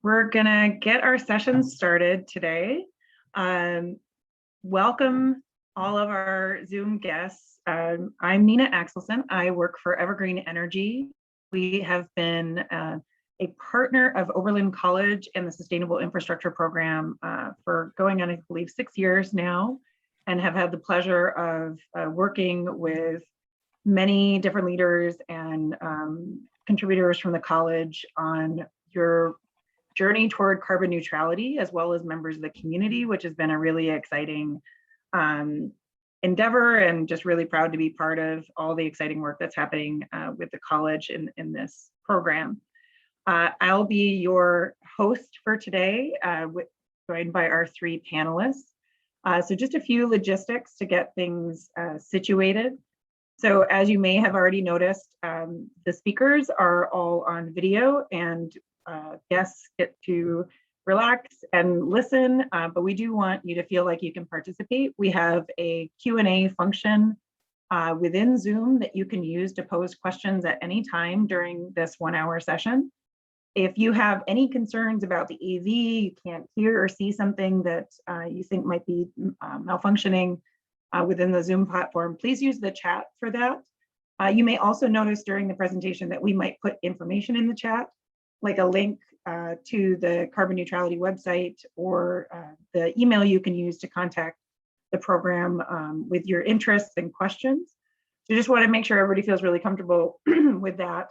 We're gonna get our session started today. Welcome all of our Zoom guests. I'm Nina Axelson. I work for Evergreen Energy. We have been a partner of Oberlin College and the Sustainable Infrastructure Program for going on, I believe, 6 years now, and have had the pleasure of working with many different leaders and contributors from the college on your journey toward carbon neutrality, as well as members of the community, which has been a really exciting endeavor, and just really proud to be part of all the exciting work that's happening with the college in this program. I'll be your host for today, joined by our 3 panelists. So just a few logistics to get things situated. So as you may have already noticed, the speakers are all on video, and guests get to relax and listen, but we do want you to feel like you can participate. We have a Q&A function within Zoom that you can use to pose questions at any time during this 1-hour session. If you have any concerns about the AV, you can't hear or see something that you think might be malfunctioning within the Zoom platform, please use the chat for that. You may also notice during the presentation that we might put information in the chat, like a link to the carbon neutrality website, or the email you can use to contact the program with your interests and questions. So just want to make sure everybody feels really comfortable with that.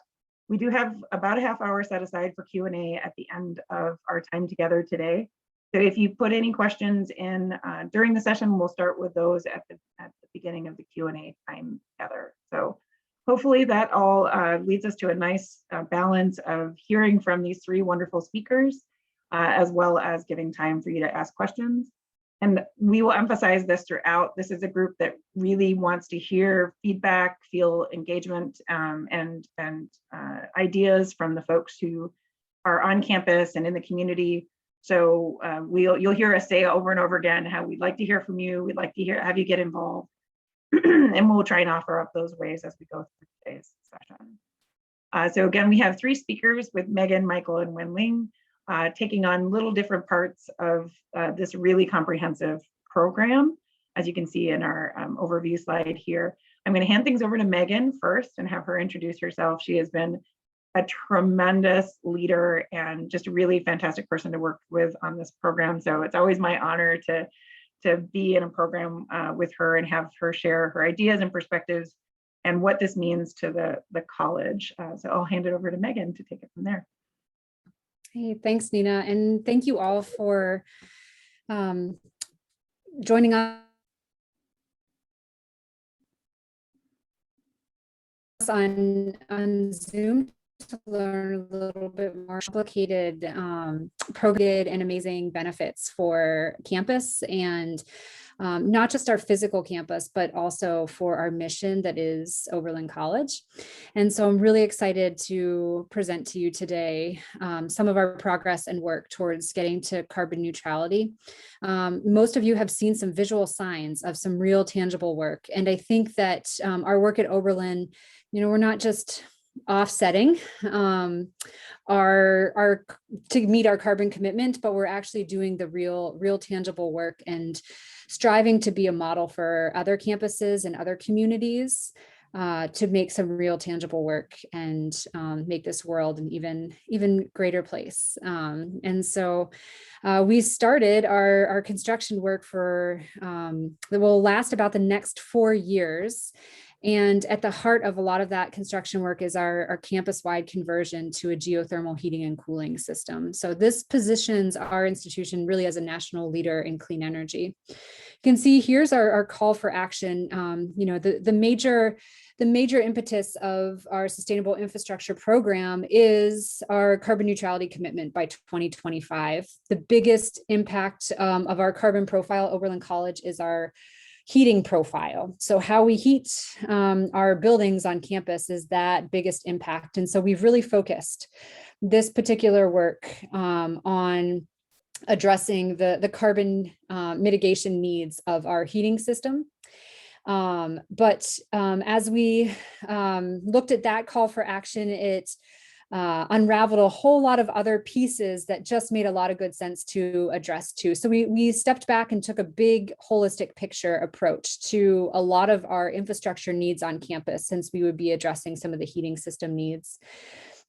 We do have about a half hour set aside for Q&A at the end of our time together today. So if you put any questions in during the session, we'll start with those at the beginning of the Q&A time together. So hopefully that all leads us to a nice balance of hearing from these 3 wonderful speakers, as well as giving time for you to ask questions. And we will emphasize this throughout. This is a group that really wants to hear feedback, feel engagement, and ideas from the folks who are on campus and in the community. So you'll hear us say over and over again how we'd like to hear from you. We'd like to have you get involved. And we'll try and offer up those ways as we go through today's session. So again, we have 3 speakers with Megan, Michael, and Wenling, taking on little different parts of this really comprehensive program, as you can see in our overview slide here. I'm going to hand things over to Megan first and have her introduce herself. She has been a tremendous leader and just a really fantastic person to work with on this program. So it's always my honor to be in a program with her and have her share her ideas and perspectives and what this means to the college. So I'll hand it over to Megan to take it from there. Hey, thanks, Nina. And thank you all for joining us on Zoom to learn a little bit more complicated program and amazing benefits for campus, and not just our physical campus, but also for our mission that is Oberlin College. And so I'm really excited to present to you today some of our progress and work towards getting to carbon neutrality. Most of you have seen some visual signs of some real tangible work. And I think that our work at Oberlin, we're not just offsetting our to meet our carbon commitment, but we're actually doing the real tangible work and striving to be a model for other campuses and other communities to make some real tangible work and make this world an even greater place. And so we started our construction work that will last about the next 4 years. And at the heart of a lot of that construction work is our campus-wide conversion to a geothermal heating and cooling system. So this positions our institution really as a national leader in clean energy. You can see here's our call for action. The major impetus of our sustainable infrastructure program is our carbon neutrality commitment by 2025. The biggest impact of our carbon profile at Oberlin College is our heating profile. So how we heat our buildings on campus is that biggest impact. And so we've really focused this particular work on addressing the carbon mitigation needs of our heating system. But as we looked at that call for action, it unraveled a whole lot of other pieces that just made a lot of good sense to address too. So we stepped back and took a big holistic picture approach to a lot of our infrastructure needs on campus, since we would be addressing some of the heating system needs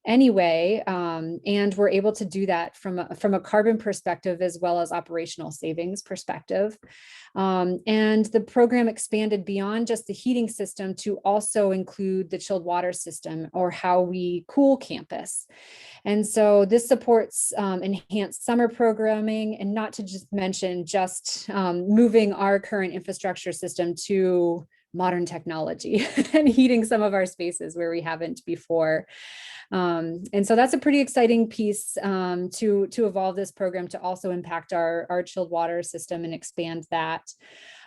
anyway. And we're able to do that from a carbon perspective as well as operational savings perspective. And the program expanded beyond just the heating system to also include the chilled water system, or how we cool campus. And so this supports enhanced summer programming, and not to just mention moving our current infrastructure system to modern technology and heating some of our spaces where we haven't before. And so that's a pretty exciting piece to evolve this program to also impact our chilled water system and expand that.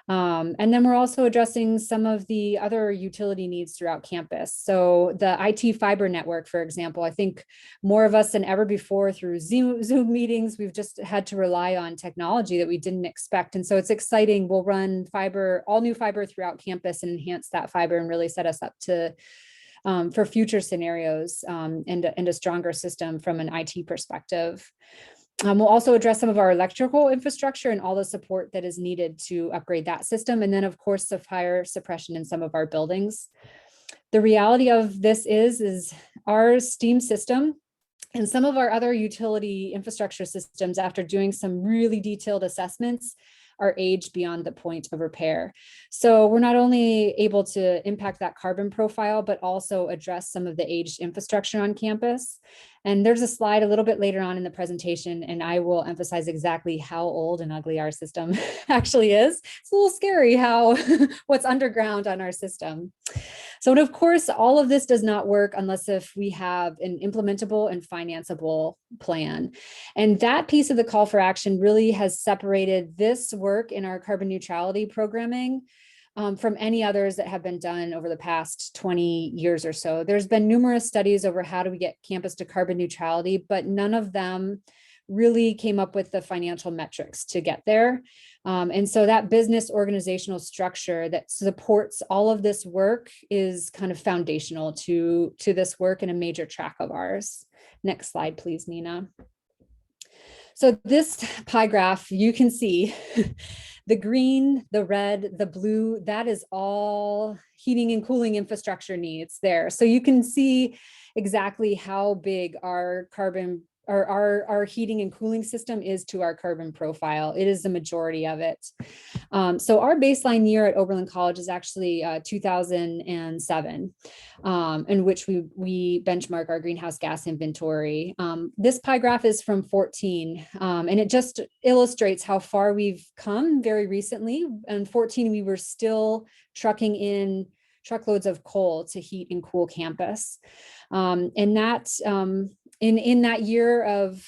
And then we're also addressing some of the other utility needs throughout campus. So the IT fiber network, for example, I think more of us than ever before through Zoom meetings, we've just had to rely on technology that we didn't expect. And so it's exciting. We'll run all new fiber throughout campus and enhance that fiber and really set us up for future scenarios and a stronger system from an IT perspective. We'll also address some of our electrical infrastructure and all the support that is needed to upgrade that system. And then, of course, the fire suppression in some of our buildings. The reality of this is our steam system and some of our other utility infrastructure systems, after doing some really detailed assessments, are aged beyond the point of repair. So we're not only able to impact that carbon profile, but also address some of the aged infrastructure on campus. And there's a slide a little bit later on in the presentation, and I will emphasize exactly how old and ugly our system actually is. It's a little scary how what's underground on our system. So, and of course, all of this does not work unless if we have an implementable and financeable plan. And that piece of the call for action really has separated this work in our carbon neutrality programming from any others that have been done over the past 20 years or so. There's been numerous studies over how do we get campus to carbon neutrality, but none of them really came up with the financial metrics to get there. And so that business organizational structure that supports all of this work is kind of foundational to this work and a major track of ours. Next slide, please, Nina. So this pie graph, you can see the green, the red, the blue, that is all heating and cooling infrastructure needs there. So you can see exactly how big our carbon or our heating and cooling system is to our carbon profile. It is the majority of it. So our baseline year at Oberlin College is actually 2007, in which we benchmark our greenhouse gas inventory. This pie graph is from 14, and it just illustrates how far we've come very recently. In 14, we were still trucking in truckloads of coal to heat and cool campus. And that in that year of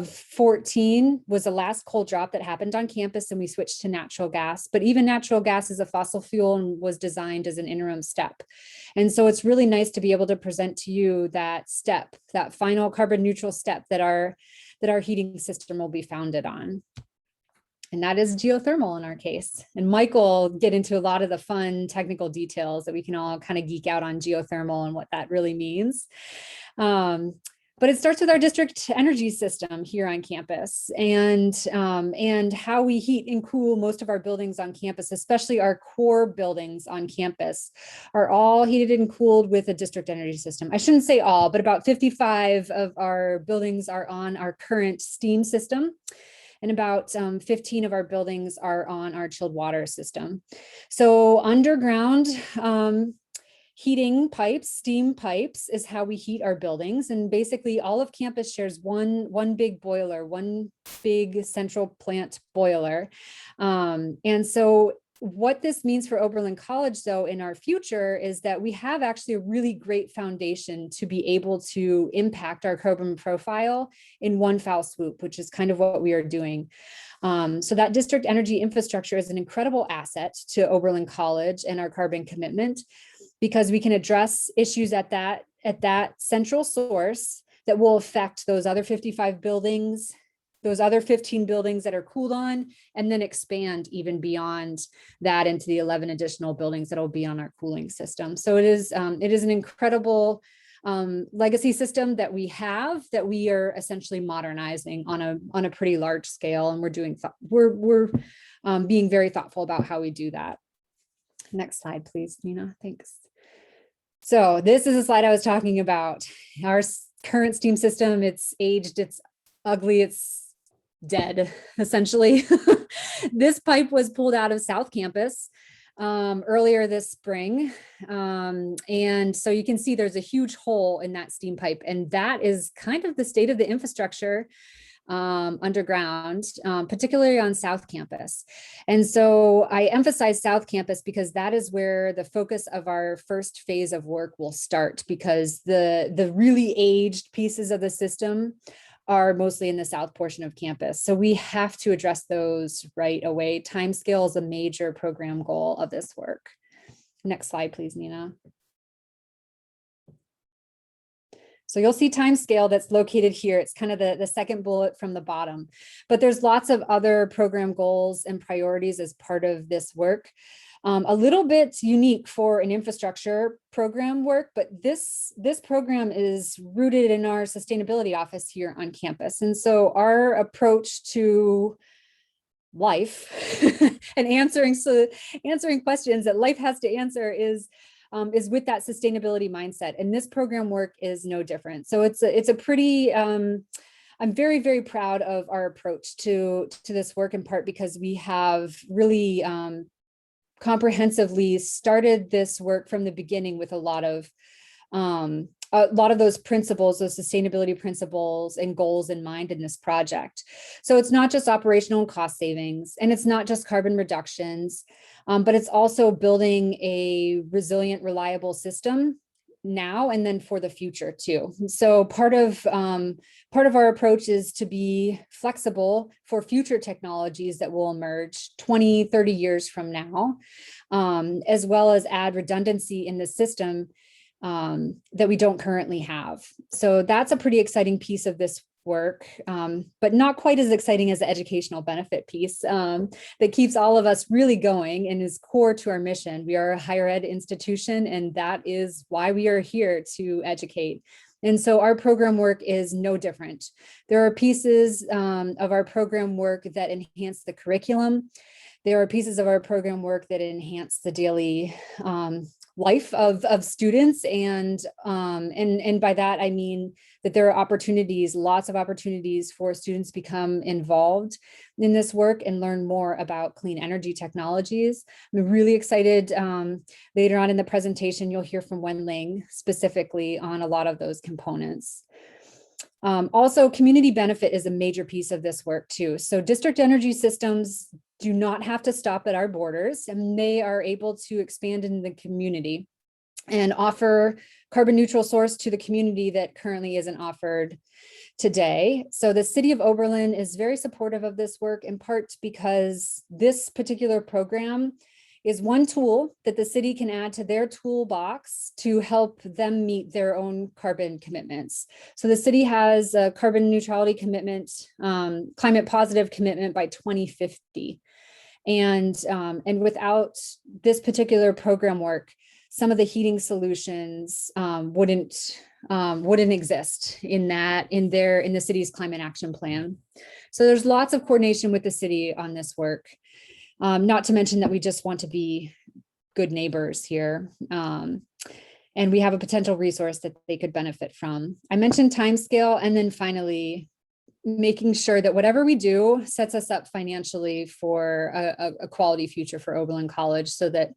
14 was the last coal drop that happened on campus, and we switched to natural gas. But even natural gas is a fossil fuel and was designed as an interim step. And so it's really nice to be able to present to you that step, that final carbon neutral step that our heating system will be founded on. And that is geothermal in our case. And Mike will get into a lot of the fun technical details that we can all kind of geek out on geothermal and what that really means. But it starts with our district energy system here on campus and how we heat and cool most of our buildings on campus, especially our core buildings on campus, are all heated and cooled with a district energy system. I shouldn't say all, but about 55 of our buildings are on our current steam system. And about 15 of our buildings are on our chilled water system. So underground heating pipes, steam pipes, is how we heat our buildings. And basically all of campus shares one big boiler, one big central plant boiler. And so what this means for Oberlin College, though, in our future is that we have actually a really great foundation to be able to impact our carbon profile in one foul swoop, which is kind of what we are doing. So that district energy infrastructure is an incredible asset to Oberlin College and our carbon commitment, because we can address issues at that central source that will affect those other 55 buildings, those other 15 buildings that are cooled on, and then expand even beyond that into the 11 additional buildings that will be on our cooling system. So it is an incredible legacy system that we have that we are essentially modernizing on a pretty large scale. And we're being very thoughtful about how we do that. Next slide, please, Nina. Thanks. So this is a slide I was talking about. Our current steam system, it's aged, it's ugly, it's dead, essentially. This pipe was pulled out of South Campus earlier this spring. And so you can see there's a huge hole in that steam pipe, and that is kind of the state of the infrastructure underground, particularly on South Campus. And so I emphasize South Campus because that is where the focus of our first phase of work will start, because the really aged pieces of the system are mostly in the south portion of campus. So we have to address those right away. Timescale is a major program goal of this work. Next slide, please, Nina. So you'll see timescale that's located here. It's kind of the second bullet from the bottom, but there's lots of other program goals and priorities as part of this work. A little bit unique for an infrastructure program work, but this program is rooted in our sustainability office here on campus. And so our approach to life and answering questions that life has to answer is with that sustainability mindset. And this program work is no different. So it's a pretty, I'm very, very proud of our approach to this work, in part because we have really comprehensively started this work from the beginning with a lot of those principles, those sustainability principles and goals in mind in this project. So it's not just operational and cost savings, and it's not just carbon reductions, but it's also building a resilient, reliable system now and then for the future too. So part of our approach is to be flexible for future technologies that will emerge 20, 30 years from now, as well as add redundancy in the system that we don't currently have. So that's a pretty exciting piece of this work, but not quite as exciting as the educational benefit piece that keeps all of us really going and is core to our mission. We are a higher ed institution, and that is why we are here, to educate. And so our program work is no different. There are pieces of our program work that enhance the curriculum. There are pieces of our program work that enhance the daily life of students, and by that I mean that there are opportunities, lots of opportunities for students to become involved in this work and learn more about clean energy technologies. I'm really excited. Later on in the presentation, you'll hear from Wenling specifically on a lot of those components. Also, community benefit is a major piece of this work too. So district energy systems do not have to stop at our borders, and they are able to expand in the community and offer carbon neutral source to the community that currently isn't offered today. So the city of Oberlin is very supportive of this work, in part because this particular program is one tool that the city can add to their toolbox to help them meet their own carbon commitments. So the city has a carbon neutrality commitment, climate positive commitment by 2050. And without this particular program work, some of the heating solutions wouldn't exist in the city's climate action plan. So there's lots of coordination with the city on this work. Not to mention that we just want to be good neighbors here. And we have a potential resource that they could benefit from. I mentioned timescale, and then finally, making sure that whatever we do sets us up financially for a quality future for Oberlin College, so that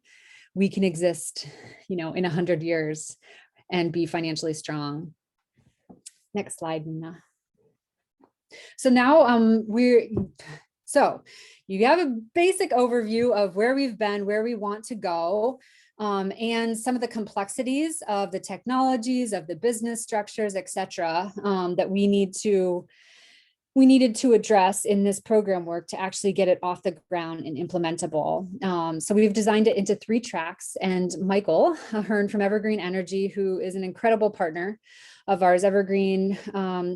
we can exist, in 100 years and be financially strong. Next slide, Nina. So now you have a basic overview of where we've been, where we want to go, and some of the complexities of the technologies, of the business structures, et cetera, that we needed to address in this program work to actually get it off the ground and implementable. So we've designed it into 3 tracks, and Michael Hearn from Evergreen Energy, who is an incredible partner of ours. Evergreen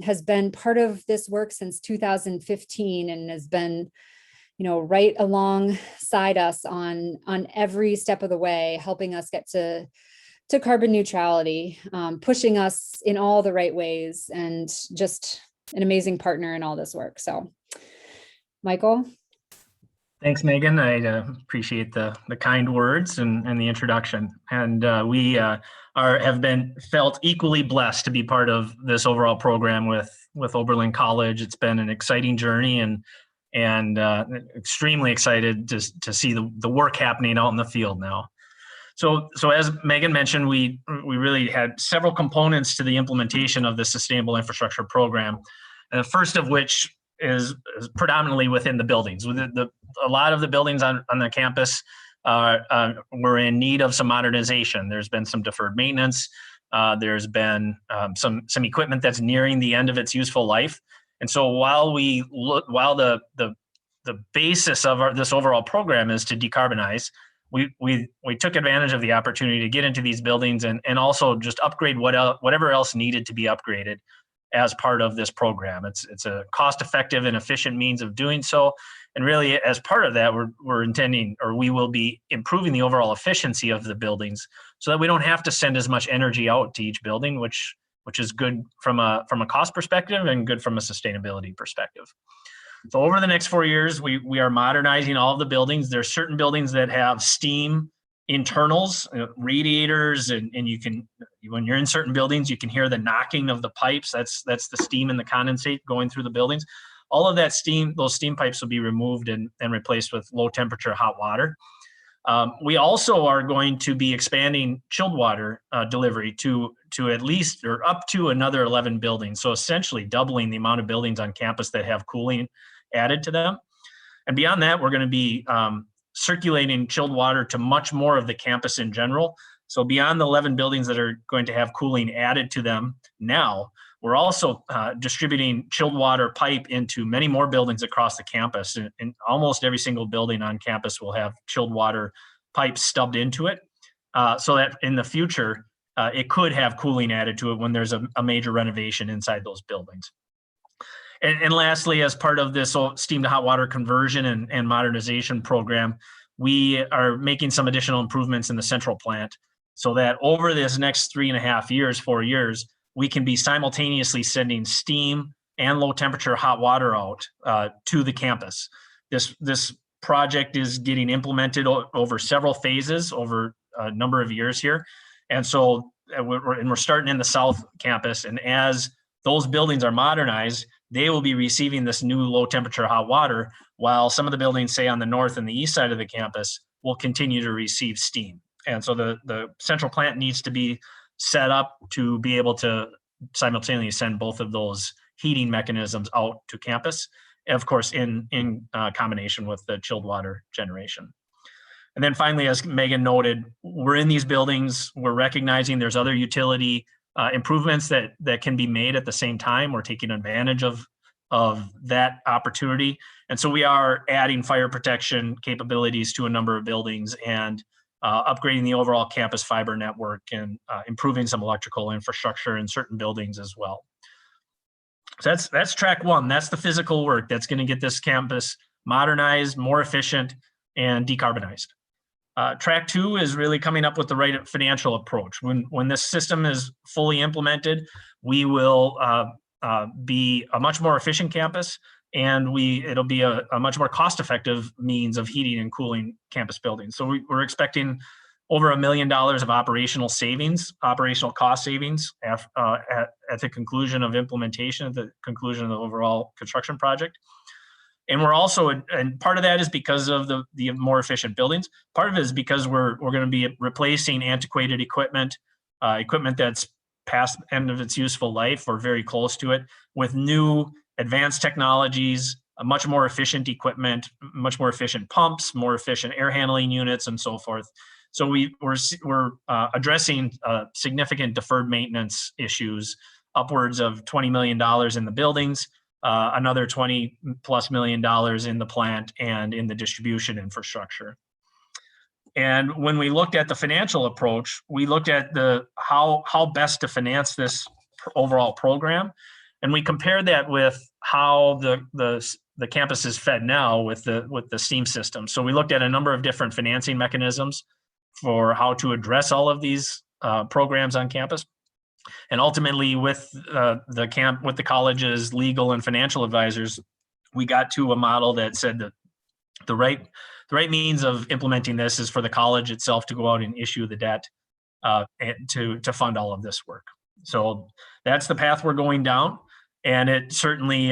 has been part of this work since 2015 and has been right alongside us on every step of the way, helping us get to to carbon neutrality, pushing us in all the right ways, and just an amazing partner in all this work. So, Michael. Thanks, Megan. I appreciate the kind words and the introduction. And we have been felt equally blessed to be part of this overall program with Oberlin College. It's been an exciting journey, and extremely excited to see the work happening out in the field now. So as Megan mentioned, we really had several components to the implementation of the Sustainable Infrastructure Program. The first of which is predominantly within the buildings. A lot of the buildings on the campus were in need of some modernization. There's been some deferred maintenance. There's been some equipment that's nearing the end of its useful life. And so while the basis of this overall program is to decarbonize, we took advantage of the opportunity to get into these buildings and also just upgrade whatever else needed to be upgraded as part of this program. It's a cost-effective and efficient means of doing so. And really, as part of that, we're intending, or we will be improving the overall efficiency of the buildings so that we don't have to send as much energy out to each building, which is good from a cost perspective and good from a sustainability perspective. So over the next 4 years, we are modernizing all of the buildings. There are certain buildings that have steam internals, radiators, and you can, when you're in certain buildings, you can hear the knocking of the pipes. That's the steam and the condensate going through the buildings. All of that steam, those steam pipes will be removed and replaced with low temperature hot water. We also are going to be expanding chilled water delivery to at least or up to another 11 buildings. So essentially doubling the amount of buildings on campus that have cooling added to them. And beyond that, we're going to be circulating chilled water to much more of the campus in general. So beyond the 11 buildings that are going to have cooling added to them now, we're also distributing chilled water pipe into many more buildings across the campus. And almost every single building on campus will have chilled water pipes stubbed into it, so that in the future, it could have cooling added to it when there's a major renovation inside those buildings. And lastly, as part of this steam to hot water conversion and modernization program, we are making some additional improvements in the central plant so that over this next 4 years, we can be simultaneously sending steam and low temperature hot water out to the campus. This project is getting implemented over several phases over a number of years here. And so we're starting in the South Campus, and as those buildings are modernized, they will be receiving this new low temperature hot water, while some of the buildings, say on the north and the east side of the campus, will continue to receive steam. And so the central plant needs to be set up to be able to simultaneously send both of those heating mechanisms out to campus, of course, in combination with the chilled water generation. And then finally, as Megan noted, we're in these buildings, we're recognizing there's other utility improvements that can be made at the same time. We're taking advantage of that opportunity. And so we are adding fire protection capabilities to a number of buildings and upgrading the overall campus fiber network and improving some electrical infrastructure in certain buildings as well. So that's track one. That's the physical work that's going to get this campus modernized, more efficient, and decarbonized. Track two is really coming up with the right financial approach. When this system is fully implemented, we will be a much more efficient campus, and it'll be a much more cost-effective means of heating and cooling campus buildings. So we're expecting over $1 million of operational cost savings at the conclusion of implementation, at the conclusion of the overall construction project. And we're also, and part of that is because of the more efficient buildings. Part of it is because we're going to be replacing antiquated equipment that's past the end of its useful life or very close to it, with new advanced technologies, a much more efficient equipment, much more efficient pumps, more efficient air handling units, and so forth. So we're addressing significant deferred maintenance issues, upwards of $20 million in the buildings, another $20+ million in the plant and in the distribution infrastructure. And when we looked at the financial approach, we looked at how best to finance this overall program, and we compared that with how the campus is fed now with the steam system. So we looked at a number of different financing mechanisms for how to address all of these programs on campus. And ultimately, with the college's legal and financial advisors, we got to a model that said that the right means of implementing this is for the college itself to go out and issue the debt and to fund all of this work. So that's the path we're going down, and it certainly,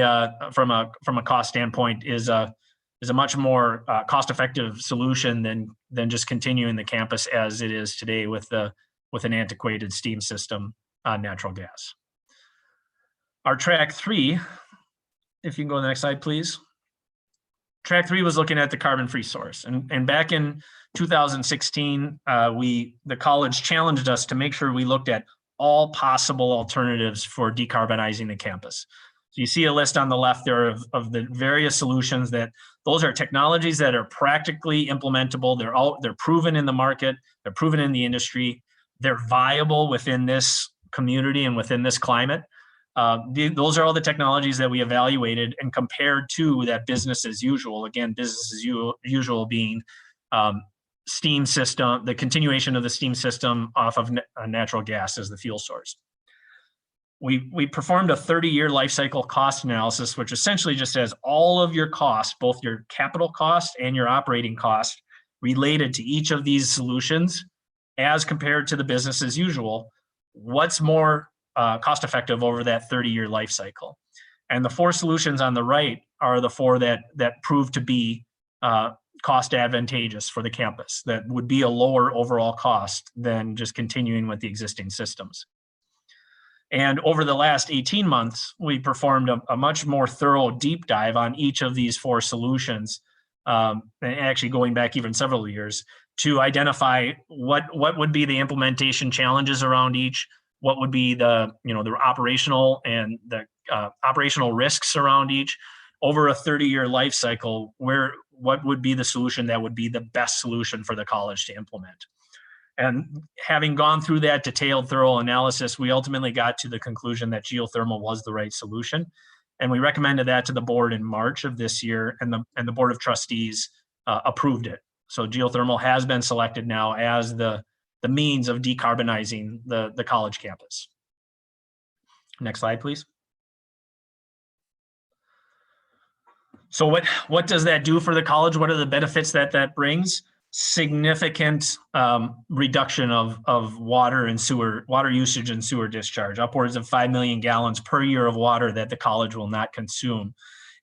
from a cost standpoint, is a much more cost-effective solution than just continuing the campus as it is today with an antiquated steam system on natural gas. Our track 3, if you can go to the next slide, please. Track 3 was looking at the carbon-free source, and back in 2016, the college challenged us to make sure we looked at all possible alternatives for decarbonizing the campus. So you see a list on the left there of the various solutions those are technologies that are practically implementable. They're proven in the market. They're proven in the industry. They're viable within this community and within this climate. Those are all the technologies that we evaluated and compared to that business as usual. Again, business as usual being steam system, the continuation of the steam system off of natural gas as the fuel source. We performed a 30-year life cycle cost analysis, which essentially just says all of your costs, both your capital cost and your operating cost, related to each of these solutions as compared to the business as usual. What's more cost effective over that 30-year life cycle? And the 4 solutions on the right are the 4 that prove to be cost advantageous for the campus, that would be a lower overall cost than just continuing with the existing systems. And over the last 18 months, we performed a much more thorough deep dive on each of these 4 solutions, and actually going back even several years, to identify what would be the implementation challenges around each, what would be the operational and the operational risks around each over a 30-year life cycle, what would be the solution that would be the best solution for the college to implement. And having gone through that detailed, thorough analysis, we ultimately got to the conclusion that geothermal was the right solution. And we recommended that to the board in March of this year, and the board of trustees approved it. So geothermal has been selected now as the means of decarbonizing the college campus. Next slide, please. So what does that do for the college? What are the benefits that brings? Significant reduction of water usage and sewer discharge, upwards of 5 million gallons per year of water that the college will not consume.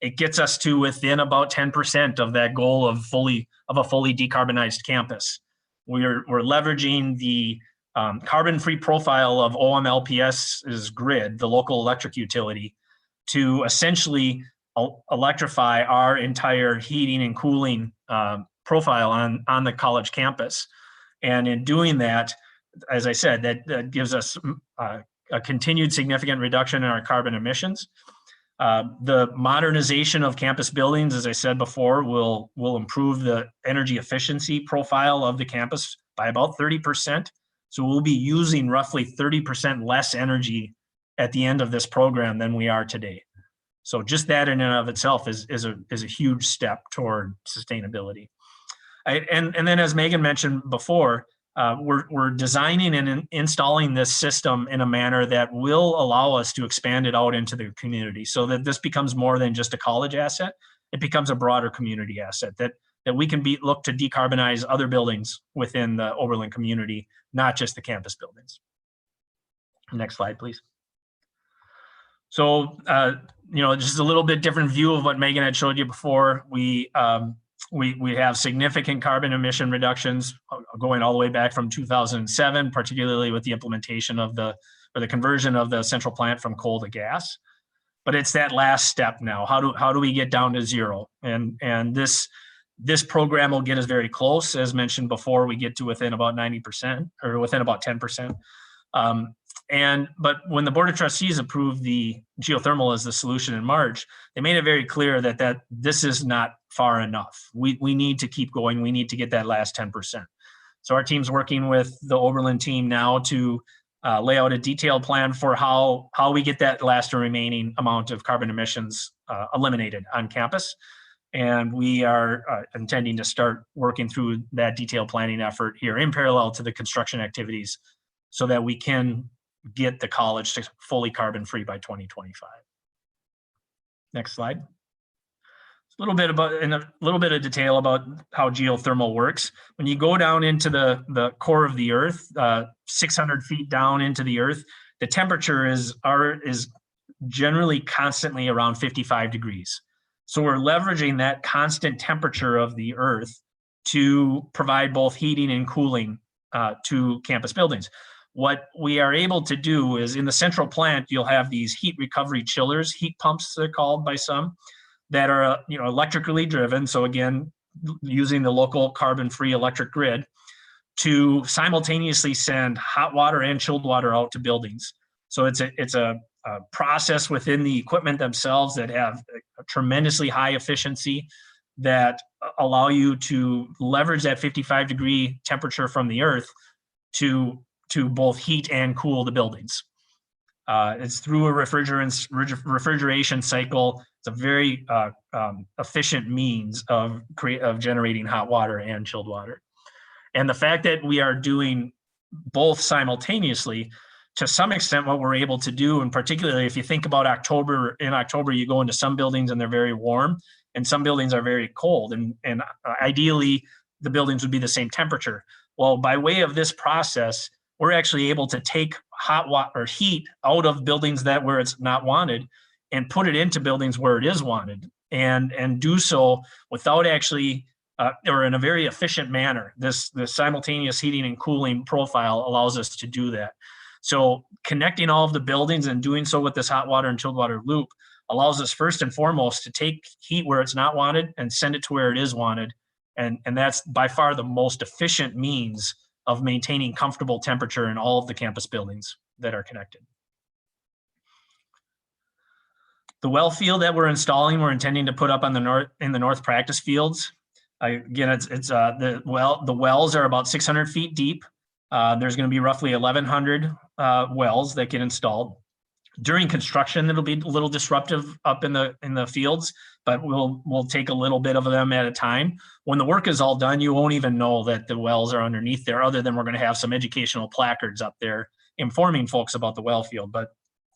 It gets us to within about 10% of that goal of a fully decarbonized campus. We're leveraging the carbon-free profile of OMLPS's grid, the local electric utility, to essentially electrify our entire heating and cooling profile on the college campus. And in doing that, as I said, that gives us a continued significant reduction in our carbon emissions. The modernization of campus buildings, as I said before, will improve the energy efficiency profile of the campus by about 30%. So we'll be using roughly 30% less energy at the end of this program than we are today. So just that in and of itself is a huge step toward sustainability. And then, as Megan mentioned before, we're designing and installing this system in a manner that will allow us to expand it out into the community, so that this becomes more than just a college asset. It becomes a broader community asset that we can look to decarbonize other buildings within the Oberlin community, not just the campus buildings. Next slide, please. So, just a little bit different view of what Megan had showed you before. We have significant carbon emission reductions going all the way back from 2007, particularly with the implementation of the conversion of the central plant from coal to gas. But it's that last step now. How do we get down to zero? And this program will get us very close. As mentioned before, we get to within about 90% or within about 10%. But when the Board of Trustees approved the geothermal as the solution in March, they made it very clear that this is not far enough. We need to keep going. We need to get that last 10%. So our team's working with the Oberlin team now to lay out a detailed plan for how we get that last remaining amount of carbon emissions eliminated on campus. And we are intending to start working through that detailed planning effort here in parallel to the construction activities, so that we can get the college to fully carbon-free by 2025. Next slide. A little bit about, in a little bit of detail about how geothermal works. When you go down into the core of the earth, 600 feet down into the earth, the temperature is generally constantly around 55 degrees. So we're leveraging that constant temperature of the earth to provide both heating and cooling to campus buildings. What we are able to do is in the central plant, you'll have these heat recovery chillers, heat pumps they're called by some, that are electrically driven. So again, using the local carbon-free electric grid to simultaneously send hot water and chilled water out to buildings. So it's a process within the equipment themselves that have a tremendously high efficiency that allow you to leverage that 55-degree temperature from the earth to both heat and cool the buildings. It's through a refrigeration cycle. It's a very efficient means of generating hot water and chilled water. And the fact that we are doing both simultaneously, to some extent, what we're able to do, and particularly if you think about October, in October, you go into some buildings and they're very warm, and some buildings are very cold. And ideally, the buildings would be the same temperature. Well, by way of this process, we're actually able to take hot water or heat out of buildings where it's not wanted and put it into buildings where it is wanted, and do so without actually or in a very efficient manner. This simultaneous heating and cooling profile allows us to do that. So connecting all of the buildings and doing so with this hot water and chilled water loop allows us first and foremost to take heat where it's not wanted and send it to where it is wanted. And that's by far the most efficient means of maintaining comfortable temperature in all of the campus buildings that are connected. The well field that we're installing, we're intending to put up on in the north practice fields. Again, the wells are about 600 feet deep. There's going to be roughly 1,100 wells that get installed. During construction, it'll be a little disruptive up in the fields, but we'll take a little bit of them at a time. When the work is all done, you won't even know that the wells are underneath there, other than we're going to have some educational placards up there informing folks about the well field.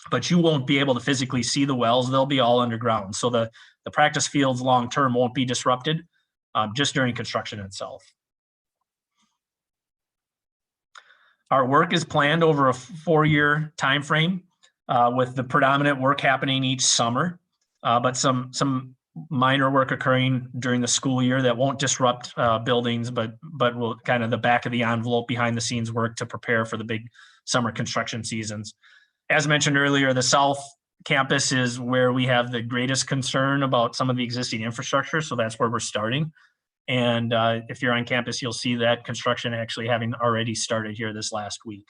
But you won't be able to physically see the wells; they'll be all underground. So the practice fields long term won't be disrupted, just during construction itself. Our work is planned over a 4-year time frame, with the predominant work happening each summer, but some minor work occurring during the school year that won't disrupt buildings, but will kind of the back of the envelope, behind the scenes work to prepare for the big summer construction seasons. As mentioned earlier, the South Campus is where we have the greatest concern about some of the existing infrastructure, so that's where we're starting. And if you're on campus, you'll see that construction actually having already started here this last week.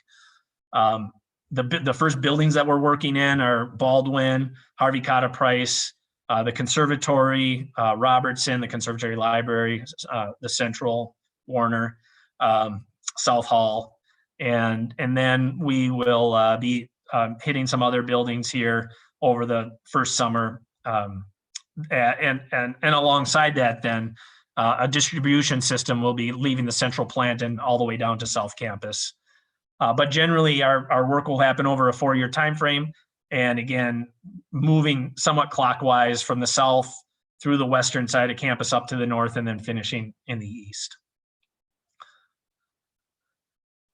The first buildings that we're working in are Baldwin, Harvey Cotta Price, the Conservatory, Robertson, the Conservatory Library, the Central, Warner, South Hall, and then we will be hitting some other buildings here over the first summer, and alongside that, then a distribution system will be leaving the central plant and all the way down to South Campus. But generally, our work will happen over a 4-year time frame, and again, moving somewhat clockwise from the south through the western side of campus up to the north, and then finishing in the east.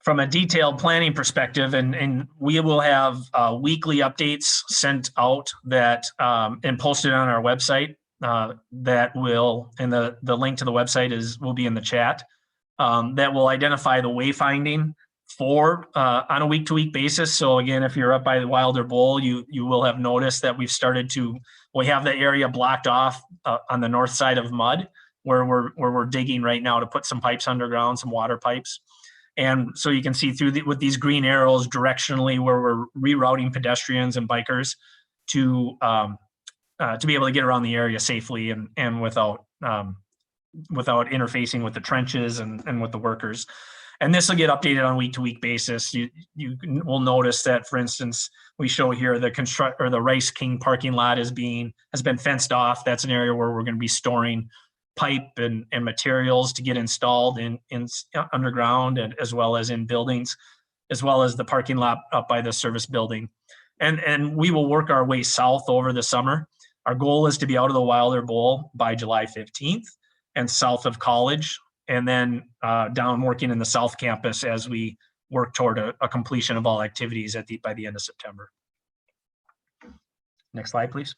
From a detailed planning perspective, and we will have weekly updates sent out that and posted on our website. That will, and the link to the website will be in the chat. That will identify the wayfinding for on a week-to-week basis. So again, if you're up by the Wilder Bowl, you will have noticed that we have the area blocked off on the north side of Mud, where we're digging right now to put some pipes underground, some water pipes. And so you can see with these green arrows directionally where we're rerouting pedestrians and bikers to be able to get around the area safely and without interfacing with the trenches and with the workers. And this will get updated on a week-to-week basis. You will notice that, for instance, we show here the Rice King parking lot has been fenced off. That's an area where we're going to be storing pipe and materials to get installed in underground, and as well as in buildings. as well as the parking lot up by the service building. And we will work our way south over the summer. Our goal is to be out of the Wilder Bowl by July 15th and south of College, and then down working in the South Campus as we work toward a completion of all activities by the end of September. Next slide, please.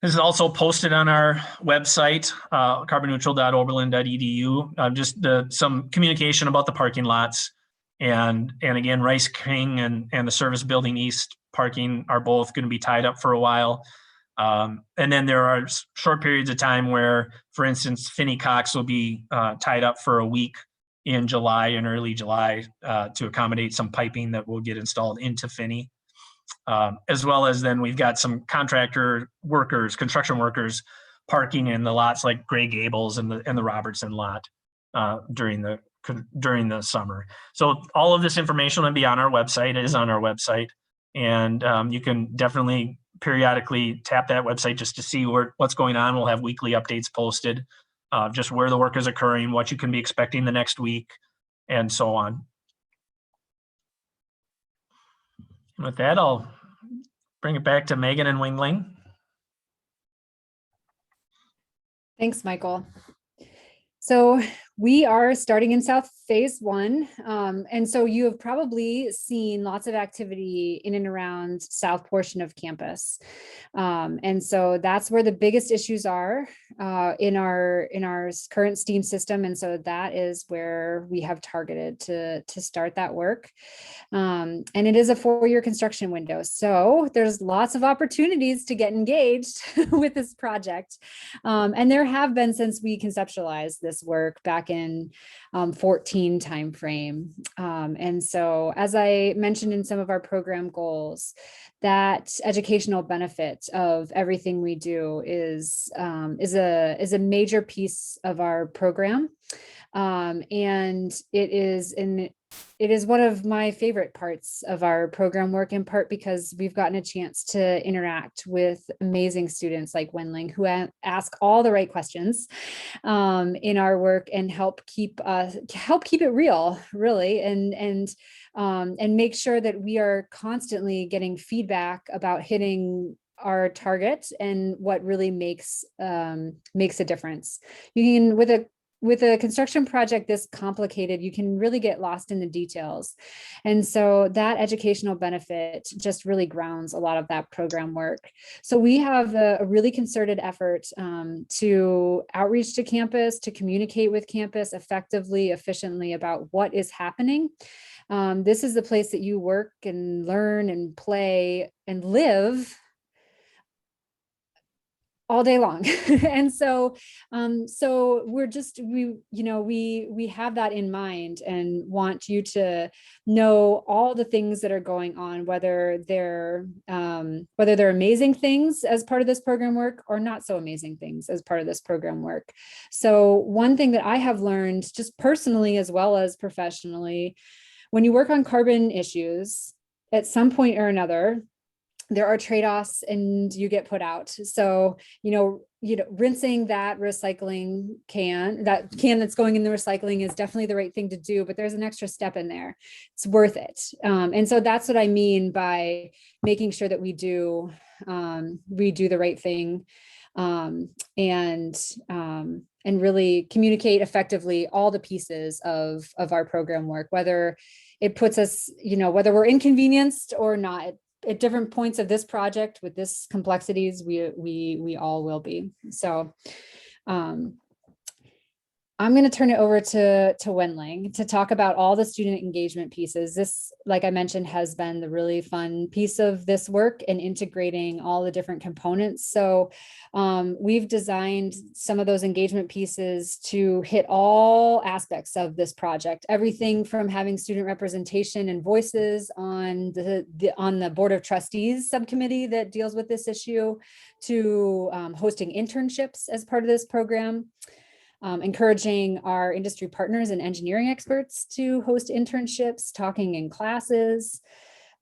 This is also posted on our website, carbonneutral.oberlin.edu. Just some communication about the parking lots. And again, Rice King and the Service Building East parking are both going to be tied up for a while. And then there are short periods of time where, for instance, Finney Cox will be tied up for a week in July and early July to accommodate some piping that will get installed into Finney. As well as then we've got some contractor workers, construction workers parking in the lots like Gray Gables and the Robertson lot during the summer. So all of this information will be on our website, is on our website. And you can definitely periodically tap that website just to see what's going on. We'll have weekly updates posted, just where the work is occurring, what you can be expecting the next week, and so on. With that, I'll bring it back to Megan and Wingling. Thanks, Michael. So we are starting in South Phase 1. And so you have probably seen lots of activity in and around south portion of campus. And so that's where the biggest issues are in our current STEAM system. And so that is where we have targeted to start that work. And it is a 4-year construction window. So there's lots of opportunities to get engaged with this project. And there have been since we conceptualized this work back in 14 timeframe. And so, as I mentioned in some of our program goals, that educational benefit of everything we do is a major piece of our program. And it is one of my favorite parts of our program work, in part because we've gotten a chance to interact with amazing students like Wenling, who ask all the right questions in our work and help keep it real, really, and make sure that we are constantly getting feedback about hitting our target and what really makes a difference. You can, with a construction project this complicated, you can really get lost in the details. And so that educational benefit just really grounds a lot of that program work. So we have a really concerted effort to outreach to campus, to communicate with campus effectively, efficiently about what is happening. This is the place that you work and learn and play and live all day long. And so we have that in mind and want you to know all the things that are going on, whether they're amazing things as part of this program work or not so amazing things as part of this program work. So one thing that I have learned just personally as well as professionally, when you work on carbon issues, at some point or another, there are trade-offs and you get put out. So, rinsing that recycling can that's going in the recycling is definitely the right thing to do, but there's an extra step in there. It's worth it. And so that's what I mean by making sure that we do the right thing and really communicate effectively all the pieces of our program work, whether it puts us, whether we're inconvenienced or not. At different points of this project with this complexities, we all will be. So I'm going to turn it over to Wenling to talk about all the student engagement pieces. This, like I mentioned, has been the really fun piece of this work and integrating all the different components. So we've designed some of those engagement pieces to hit all aspects of this project. Everything from having student representation and voices on the Board of Trustees subcommittee that deals with this issue, to hosting internships as part of this program. Encouraging our industry partners and engineering experts to host internships, talking in classes,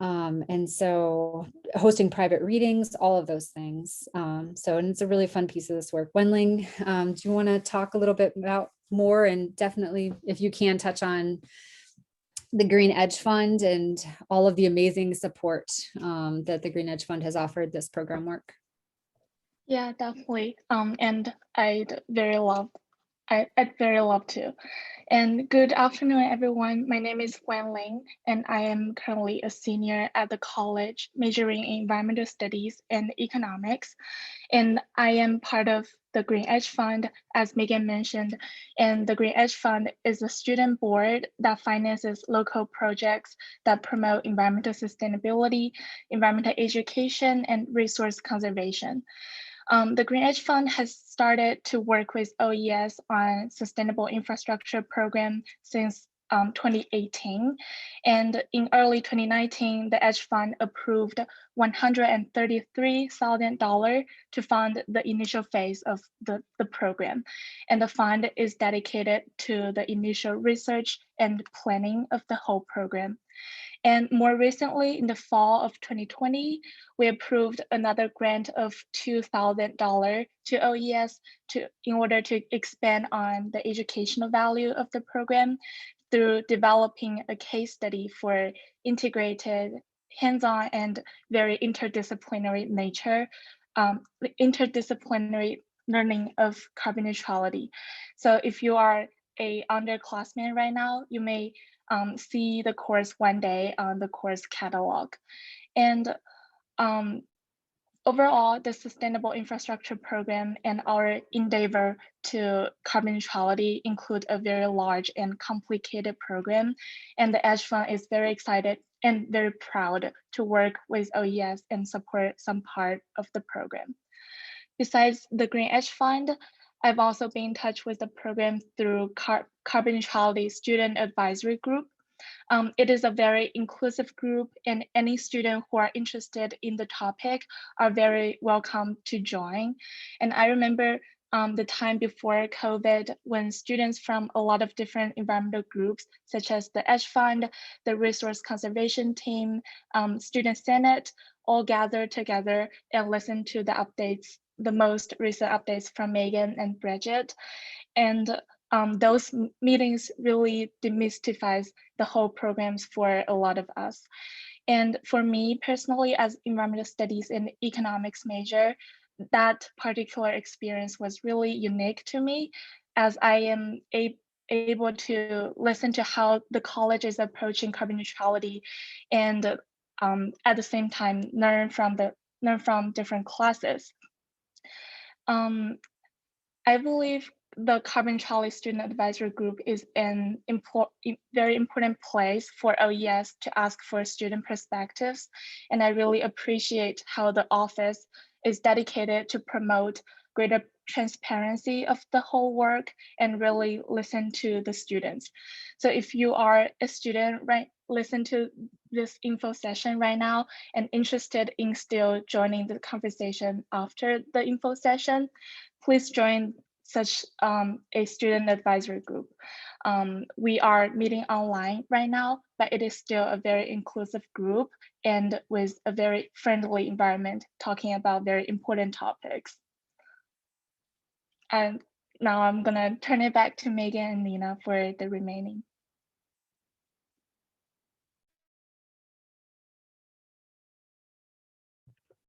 and so hosting private readings, all of those things. And it's a really fun piece of this work. Wenling, do you want to talk a little bit about more, and definitely if you can touch on the Green Edge Fund and all of the amazing support that the Green Edge Fund has offered this program work. Yeah, definitely. And I'd very love to. And good afternoon, everyone. My name is Wan Ling, and I am currently a senior at the college, majoring in environmental studies and economics. And I am part of the Green Edge Fund, as Megan mentioned. And the Green Edge Fund is a student board that finances local projects that promote environmental sustainability, environmental education, and resource conservation. The Green Edge Fund has started to work with OES on sustainable infrastructure program since 2018. And in early 2019, the Edge Fund approved $133,000 to fund the initial phase of the program. And the fund is dedicated to the initial research and planning of the whole program. And more recently, in the fall of 2020, we approved another grant of $2,000 to OES in order to expand on the educational value of the program through developing a case study for integrated, hands-on, and very interdisciplinary nature, interdisciplinary learning of carbon neutrality. So if you are an underclassman right now, you may see the course one day on the course catalog. And overall, the Sustainable Infrastructure Program and our endeavor to carbon neutrality include a very large and complicated program. And the Edge Fund is very excited and very proud to work with OES and support some part of the program. Besides the Green Edge Fund, I've also been in touch with the program through Carbon Neutrality Student Advisory Group. It is a very inclusive group, and any student who are interested in the topic are very welcome to join. And I remember the time before COVID when students from a lot of different environmental groups, such as the Edge Fund, the Resource Conservation Team, Student Senate, all gathered together and listened to the updates, the most recent updates from Megan and Bridget. And those meetings really demystifies the whole programs for a lot of us. And for me personally, as environmental studies and economics major, that particular experience was really unique to me, as I am able to listen to how the college is approaching carbon neutrality, and at the same time learn from different classes. I believe the Carbon Neutrality Student Advisory Group is an very important place for OES to ask for student perspectives. And I really appreciate how the office is dedicated to promote greater transparency of the whole work and really listen to the students. So if you are a student, listen to this info session right now and interested in still joining the conversation after the info session, please join such a student advisory group. We are meeting online right now, but it is still a very inclusive group and with a very friendly environment, talking about very important topics. And now I'm gonna turn it back to Megan and Nina for the remaining.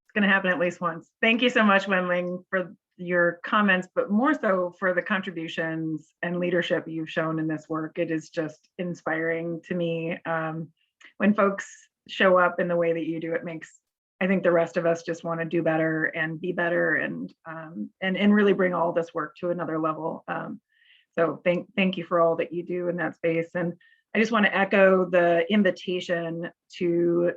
It's going to happen at least once. Thank you so much, Wenling, for your comments, but more so for the contributions and leadership you've shown in this work. It is just inspiring to me. When folks show up in the way that you do, it makes, I think, the rest of us just want to do better and be better and really bring all this work to another level. So thank you for all that you do in that space. And I just want to echo the invitation to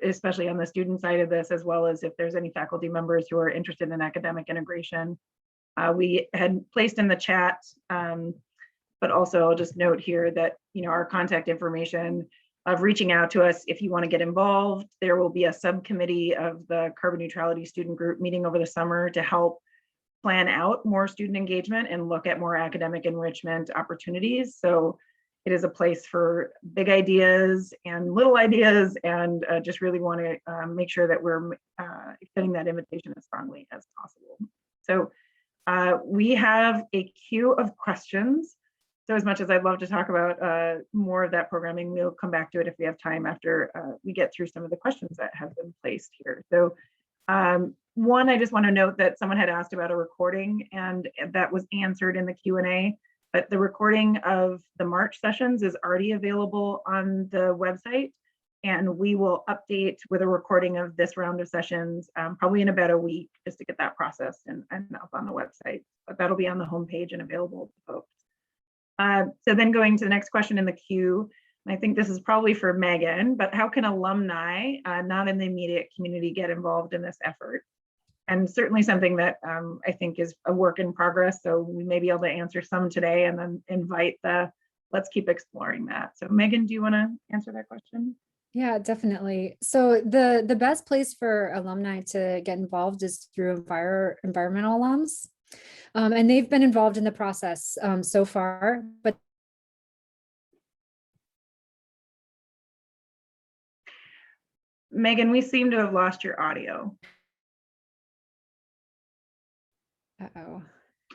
especially on the student side of this, as well as if there's any faculty members who are interested in academic integration. We had placed in the chat, but also I'll just note here that, our contact information of reaching out to us if you want to get involved. There will be a subcommittee of the Carbon Neutrality Student Group meeting over the summer to help plan out more student engagement and look at more academic enrichment opportunities. So it is a place for big ideas and little ideas, and just really want to make sure that we're extending that invitation as strongly as possible. So we have a queue of questions. So as much as I'd love to talk about more of that programming, we'll come back to it if we have time after we get through some of the questions that have been placed here. So one, I just want to note that someone had asked about a recording, and that was answered in the Q&A, but the recording of the March sessions is already available on the website, and we will update with a recording of this round of sessions probably in about a week, just to get that processed and up on the website. But that'll be on the homepage and available to folks. So then going to the next question in the queue, and I think this is probably for Megan, but how can alumni not in the immediate community get involved in this effort? And certainly something that I think is a work in progress. So we may be able to answer some today and then invite let's keep exploring that. So Megan, do you want to answer that question? Yeah, definitely. So the best place for alumni to get involved is through environmental alums. And they've been involved in the process so far, but Megan, we seem to have lost your audio. uh-oh.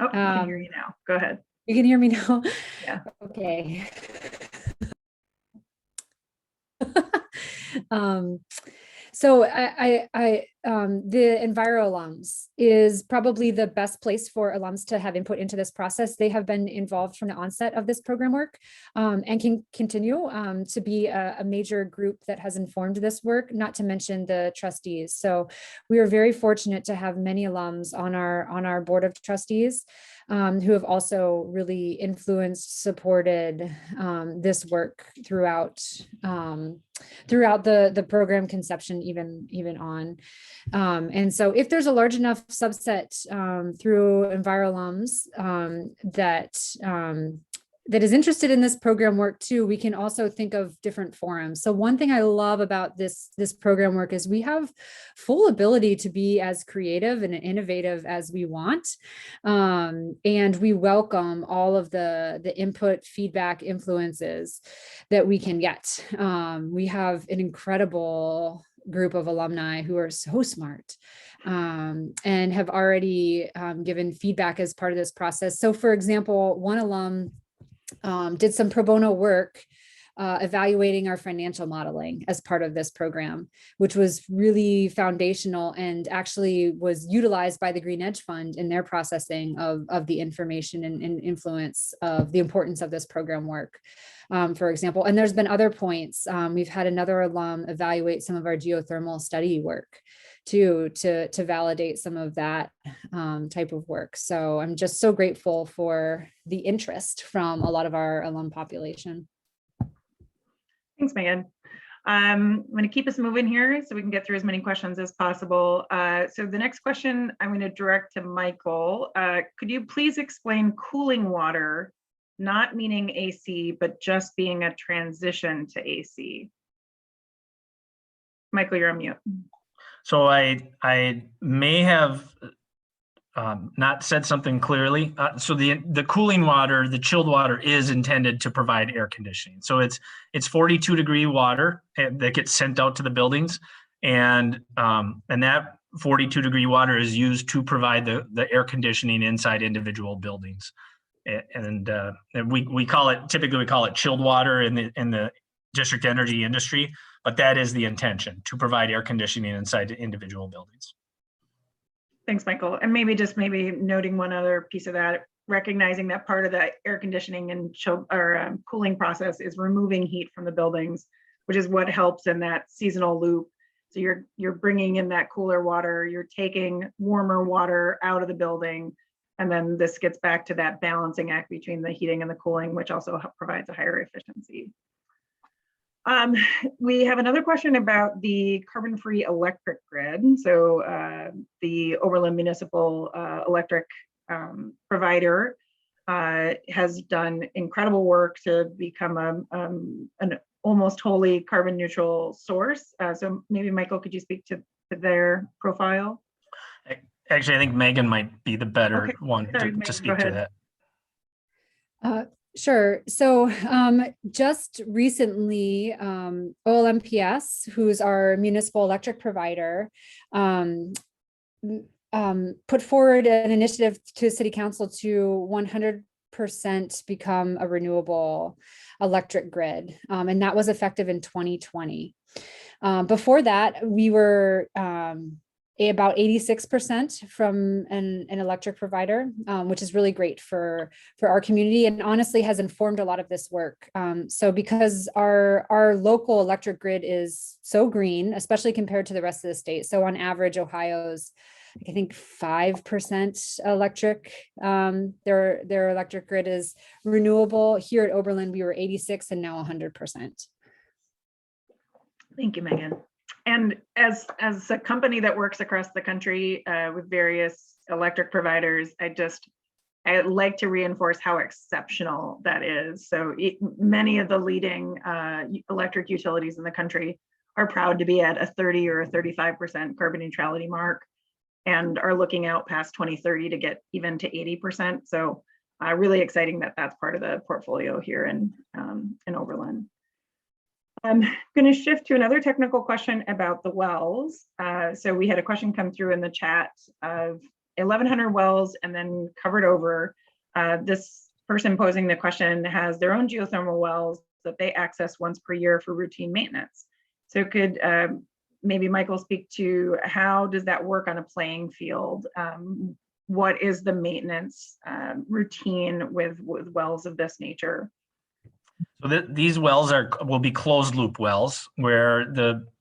Oh, I can hear you now. Go ahead. You can hear me now? Yeah. Okay. So the Enviro alums is probably the best place for alums to have input into this process. They have been involved from the onset of this program work and can continue to be a major group that has informed this work, not to mention the trustees. So we are very fortunate to have many alums on our board of trustees who have also really influenced, supported this work throughout the program conception, even on. And so if there's a large enough subset through Enviro alums that is interested in this program work too, we can also think of different forums. So one thing I love about this program work is we have full ability to be as creative and innovative as we want. And we welcome all of the input, feedback, influences that we can get. We have an incredible group of alumni who are so smart and have already given feedback as part of this process. So for example, one alum did some pro bono work evaluating our financial modeling as part of this program, which was really foundational and actually was utilized by the Green Edge Fund in their processing of the information and influence of the importance of this program work, for example. And there's been other points. We've had another alum evaluate some of our geothermal study work to validate some of that type of work. So I'm just so grateful for the interest from a lot of our alum population. Thanks, Megan. I'm going to keep us moving here so we can get through as many questions as possible. So the next question I'm going to direct to Michael. Could you please explain cooling water, not meaning AC, but just being a transition to AC? Michael, you're on mute. So I may have not said something clearly. So the cooling water, the chilled water, is intended to provide air conditioning. So it's 42-degree water that gets sent out to the buildings, and that 42-degree water is used to provide the air conditioning inside individual buildings. And we typically call it chilled water in the district energy industry, but that is the intention, to provide air conditioning inside individual buildings. Thanks, Michael. And maybe noting one other piece of that, recognizing that part of the air conditioning and cooling process is removing heat from the buildings, which is what helps in that seasonal loop. So you're bringing in that cooler water, you're taking warmer water out of the building, and then this gets back to that balancing act between the heating and the cooling, which also provides a higher efficiency. We have another question about the carbon-free electric grid. So the Oberlin Municipal Electric provider has done incredible work to become an almost wholly carbon neutral source. So maybe Michael, could you speak to their profile? Actually, I think Megan might be the better one to speak to that. Sure. So just recently, OLMPS, who's our municipal electric provider, put forward an initiative to City Council to 100% become a renewable electric grid. And that was effective in 2020. Before that, we were about 86% from an electric provider, which is really great for our community, and honestly has informed a lot of this work. So because our local electric grid is so green, especially compared to the rest of the state. So on average, Ohio's, I think 5% electric, their electric grid is renewable. Here at Oberlin, we were 86 and now 100%. Thank you, Megan. And as a company that works across the country with various electric providers, I'd like to reinforce how exceptional that is. So many of the leading electric utilities in the country are proud to be at a 30 or a 35% carbon neutrality mark, and are looking out past 2030 to get even to 80%. So really exciting that that's part of the portfolio here in Oberlin. I'm going to shift to another technical question about the wells. So we had a question come through in the chat of 1,100 wells and then covered over. This person posing the question has their own geothermal wells that they access once per year for routine maintenance. So could maybe Michael speak to how does that work on a playing field? What is the maintenance routine with wells of this nature? So these wells will be closed loop wells where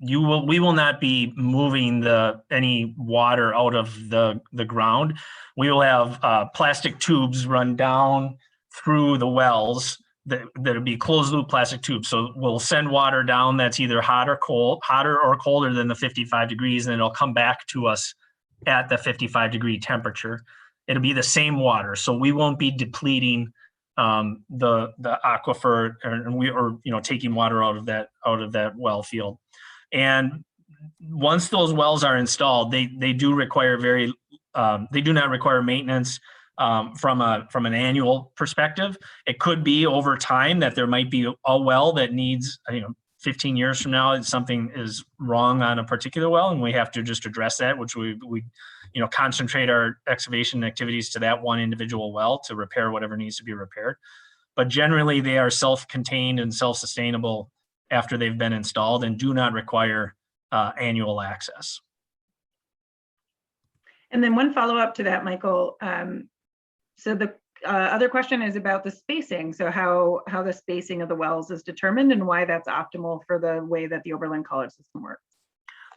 we will not be moving any water out of the ground. We will have plastic tubes run down through the wells that'll be closed loop plastic tubes. So we'll send water down that's either hotter or colder than the 55 degrees, and it'll come back to us at the 55-degree temperature. It'll be the same water, so we won't be depleting the aquifer, or taking water out of that well field. And once those wells are installed, they do not require maintenance from an annual perspective. It could be over time that there might be a well that needs 15 years from now something is wrong on a particular well, and we have to just address that, which we concentrate our excavation activities to that one individual well to repair whatever needs to be repaired. But generally, they are self-contained and self-sustainable after they've been installed and do not require annual access. And then one follow-up to that, Michael. So the other question is about the spacing. So how the spacing of the wells is determined and why that's optimal for the way that the Oberlin College system works.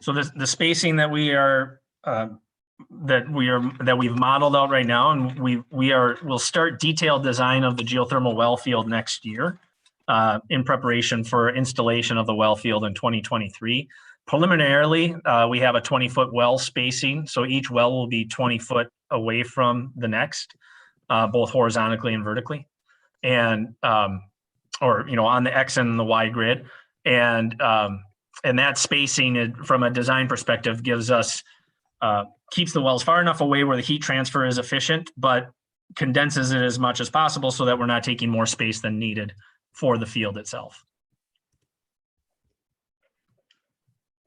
So the spacing that we've modeled out right now, and we'll start detailed design of the geothermal well field next year in preparation for installation of the well field in 2023. Preliminarily, we have a 20-foot well spacing, so each well will be 20 foot away from the next, both horizontally and vertically, and on the X and the Y grid, and that spacing from a design perspective gives us keeps the wells far enough away where the heat transfer is efficient, but condenses it as much as possible so that we're not taking more space than needed for the field itself.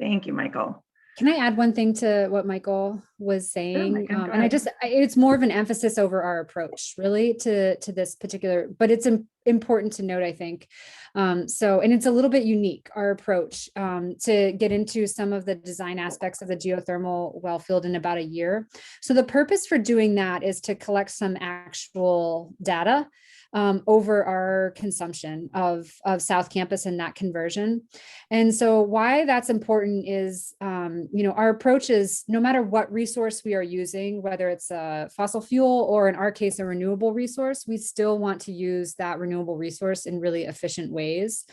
Thank you, Michael. Can I add one thing to what Michael was saying? Sure, and it's more of an emphasis over our approach really to this particular, but it's important to note, I think. And it's a little bit unique, our approach, to get into some of the design aspects of the geothermal well field in about a year. So the purpose for doing that is to collect some actual data over our consumption of South Campus and that conversion. And so why that's important is, our approach is no matter what resource we are using, whether it's a fossil fuel or in our case, a renewable resource, we still want to use that renewable resource in really efficient ways.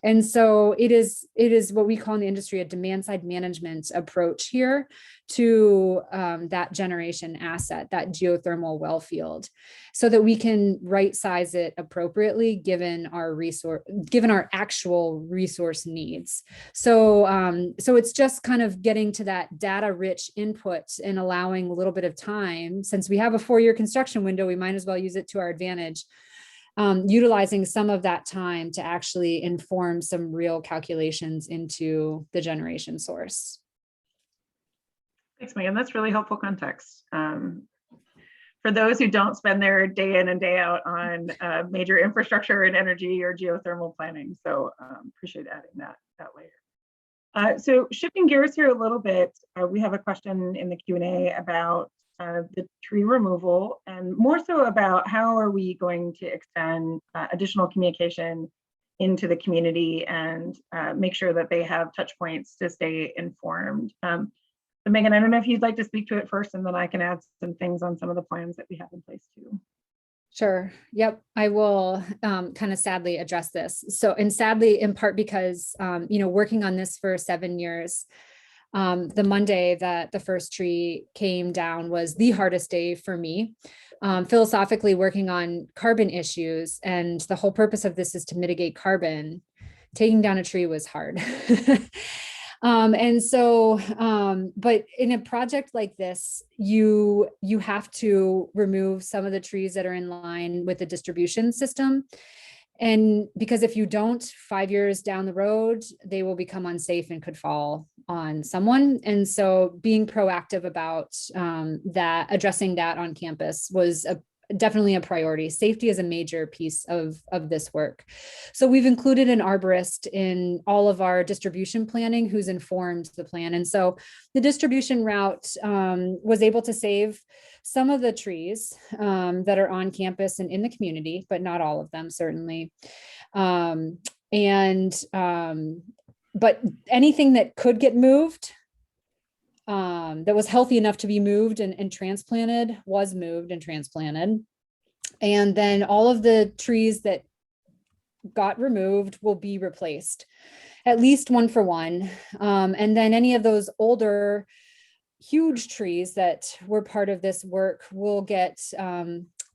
And so it is what we call in the industry a demand side management approach here to that generation asset, that geothermal well field, so that we can right size it appropriately given our actual resource needs. So it's just kind of getting to that data rich input and allowing a little bit of time. Since we have a 4-year construction window, we might as well use it to our advantage. Utilizing some of that time to actually inform some real calculations into the generation source. Thanks, Megan. That's really helpful context. for those who don't spend their day in and day out on major infrastructure and energy or geothermal planning. So appreciate adding that later. So shifting gears here a little bit, we have a question in the Q&A about the tree removal, and more so about how are we going to extend additional communication into the community and make sure that they have touch points to stay informed. So Megan, I don't know if you'd like to speak to it first, and then I can add some things on some of the plans that we have in place too. Sure. Yep. I will kind of sadly address this. So, and sadly, in part because, working on this for 7 years, the Monday that the first tree came down was the hardest day for me. Philosophically working on carbon issues, and the whole purpose of this is to mitigate carbon. Taking down a tree was hard. But in a project like this, you have to remove some of the trees that are in line with the distribution system. And because if you don't, 5 years down the road, they will become unsafe and could fall on someone. And so being proactive about addressing that on campus was definitely a priority. Safety is a major piece of this work. So we've included an arborist in all of our distribution planning who's informed the plan. And so the distribution route was able to save some of the trees that are on campus and in the community, but not all of them, certainly. But anything that could get moved, that was healthy enough to be moved and transplanted was moved and transplanted. And then all of the trees that got removed will be replaced, at least 1 for 1. And then any of those older, huge trees that were part of this work will get,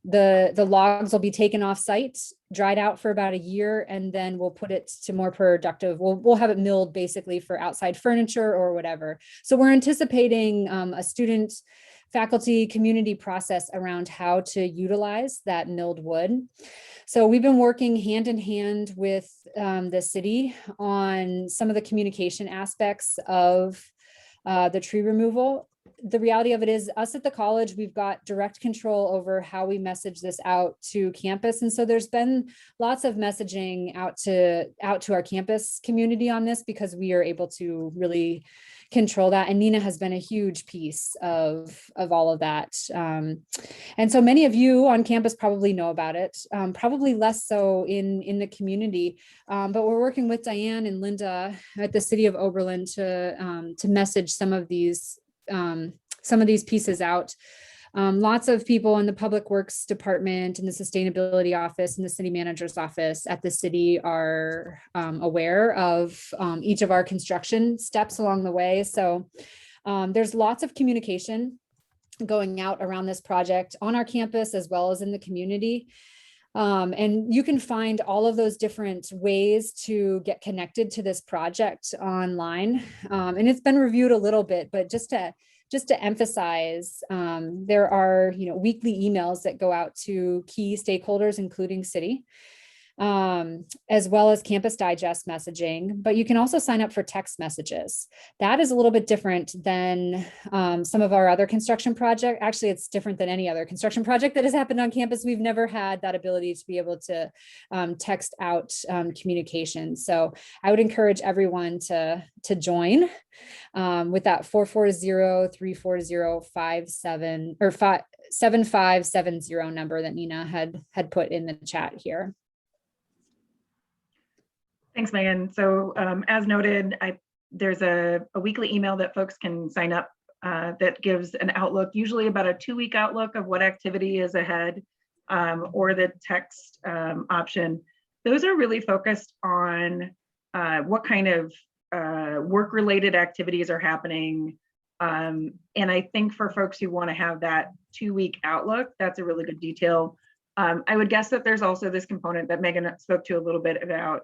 the logs will be taken off site, dried out for about a year, and then we'll put it to more productive. We'll have it milled basically for outside furniture or whatever. So we're anticipating a student, faculty, community process around how to utilize that milled wood. So we've been working hand in hand with the city on some of the communication aspects of the tree removal. The reality of it is, us at the college, we've got direct control over how we message this out to campus. And so there's been lots of messaging out to our campus community on this, because we are able to really control that. And Nina has been a huge piece of all of that. And so many of you on campus probably know about it, probably less so in the community. But we're working with Diane and Linda at the city of Oberlin to message some of these pieces out. Lots of people in the public works department, in the sustainability office, and the city manager's office at the city are aware of each of our construction steps along the way. So there's lots of communication going out around this project on our campus as well as in the community. And you can find all of those different ways to get connected to this project online. And it's been reviewed a little bit, but just to emphasize, there are weekly emails that go out to key stakeholders, including city, as well as campus digest messaging, but you can also sign up for text messages. That is a little bit different than some of our other construction projects. Actually, it's different than any other construction project that has happened on campus. We've never had that ability to be able to text out communication. So I would encourage everyone to join with that 440-340-57 or 7570 number that Nina had put in the chat here. Thanks, Megan. So as noted, there's a weekly email that folks can sign up that gives an outlook, usually about a 2-week outlook of what activity is ahead, or the text option. Those are really focused on what kind of work-related activities are happening. And I think for folks who want to have that 2-week outlook, that's a really good detail. I would guess that there's also this component that Megan spoke to a little bit about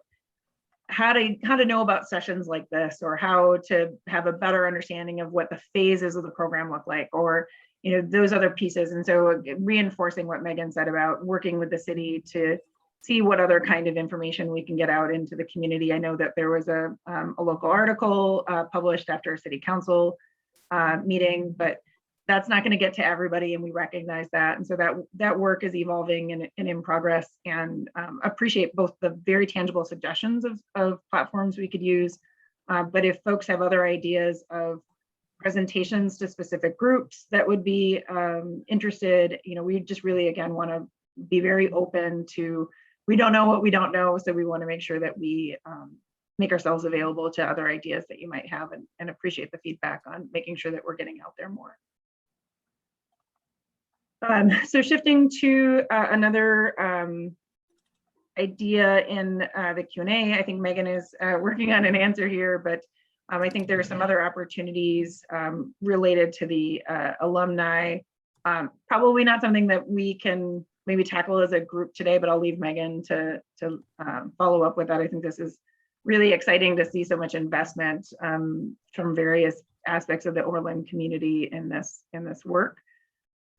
how to know about sessions like this, or how to have a better understanding of what the phases of the program look like, or those other pieces. And so reinforcing what Megan said about working with the city to see what other kind of information we can get out into the community. I know that there was a local article published after a city council meeting, but that's not going to get to everybody, and we recognize that. And so that work is evolving and in progress, and appreciate both the very tangible suggestions of platforms we could use. But if folks have other ideas of presentations to specific groups that would be interested, we just really, again, want to be very open to, we don't know what we don't know. So we want to make sure that we make ourselves available to other ideas that you might have, and appreciate the feedback on making sure that we're getting out there more. So shifting to another idea in the Q&A, I think Megan is working on an answer here, but I think there are some other opportunities related to the alumni. Probably not something that we can maybe tackle as a group today, but I'll leave Megan to follow up with that. I think this is really exciting to see so much investment from various aspects of the Oberlin community in this work.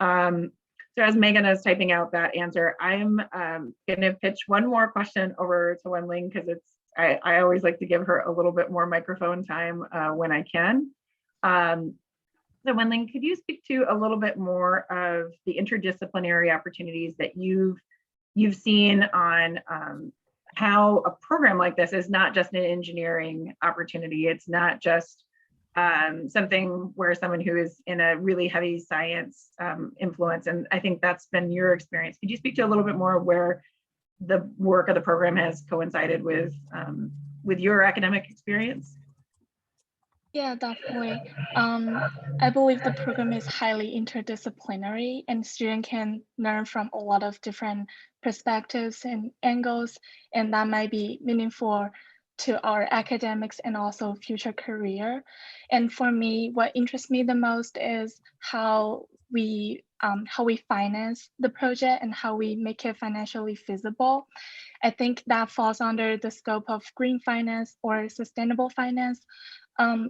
So as Megan is typing out that answer, I'm going to pitch one more question over to Wenling, because I always like to give her a little bit more microphone time when I can. So Wenling, could you speak to a little bit more of the interdisciplinary opportunities that you've seen on how a program like this is not just an engineering opportunity? It's not just something where someone who is in a really heavy science influence, and I think that's been your experience. Could you speak to a little bit more of where the work of the program has coincided with your academic experience? Yeah, definitely. I believe the program is highly interdisciplinary, and students can learn from a lot of different perspectives and angles, and that might be meaningful to our academics and also future career. And for me, what interests me the most is how we finance the project and how we make it financially feasible. I think that falls under the scope of green finance or sustainable finance,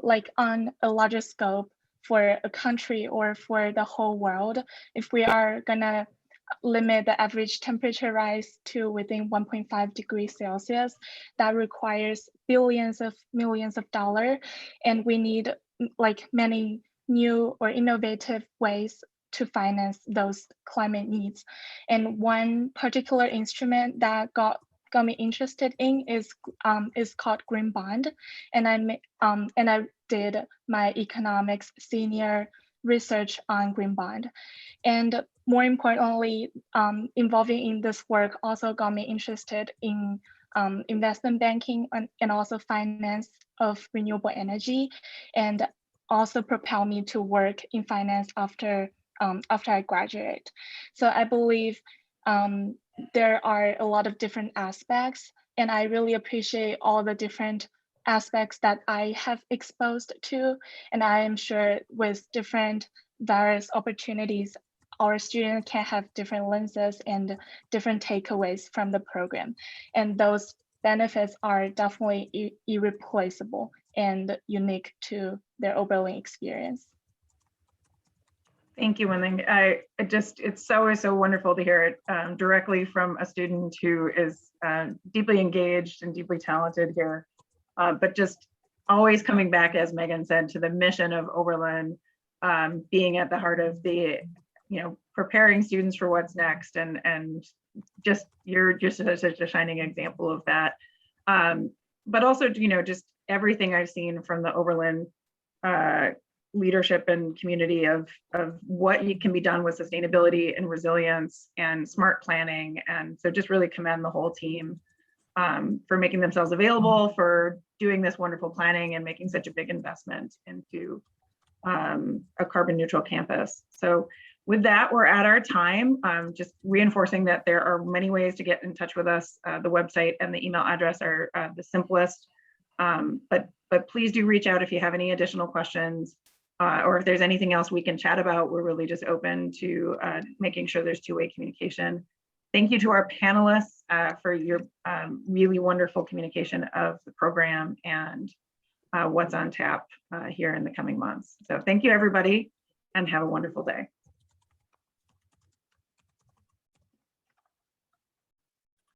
like on a larger scope for a country or for the whole world. If we are gonna limit the average temperature rise to within 1.5 degrees Celsius, that requires billions of millions of dollars, and we need like many new or innovative ways to finance those climate needs. And one particular instrument that got me interested in is called green bond, and I did my economics senior research on green bond. And more importantly, involving in this work also got me interested in investment banking and also finance of renewable energy, and also propelled me to work in finance after I graduate. So I believe there are a lot of different aspects, and I really appreciate all the different aspects that I have exposed to, and I am sure with different various opportunities, our students can have different lenses and different takeaways from the program, and those benefits are definitely irreplaceable and unique to their Oberlin experience. Thank you, Wenling. It's always so wonderful to hear it directly from a student who is deeply engaged and deeply talented here, but just always coming back, as Megan said, to the mission of Oberlin, being at the heart of the, preparing students for what's next, and just you're just such a shining example of that. But also, just everything I've seen from the Oberlin leadership and community of what can be done with sustainability and resilience and smart planning. And so just really commend the whole team for making themselves available, for doing this wonderful planning and making such a big investment into a carbon neutral campus. So with that, we're at our time. Just reinforcing that there are many ways to get in touch with us. The website and the email address are the simplest, but please do reach out if you have any additional questions. Or if there's anything else we can chat about. We're really just open to making sure there's two-way communication. Thank you to our panelists for your really wonderful communication of the program and what's on tap here in the coming months. So thank you, everybody, and have a wonderful day.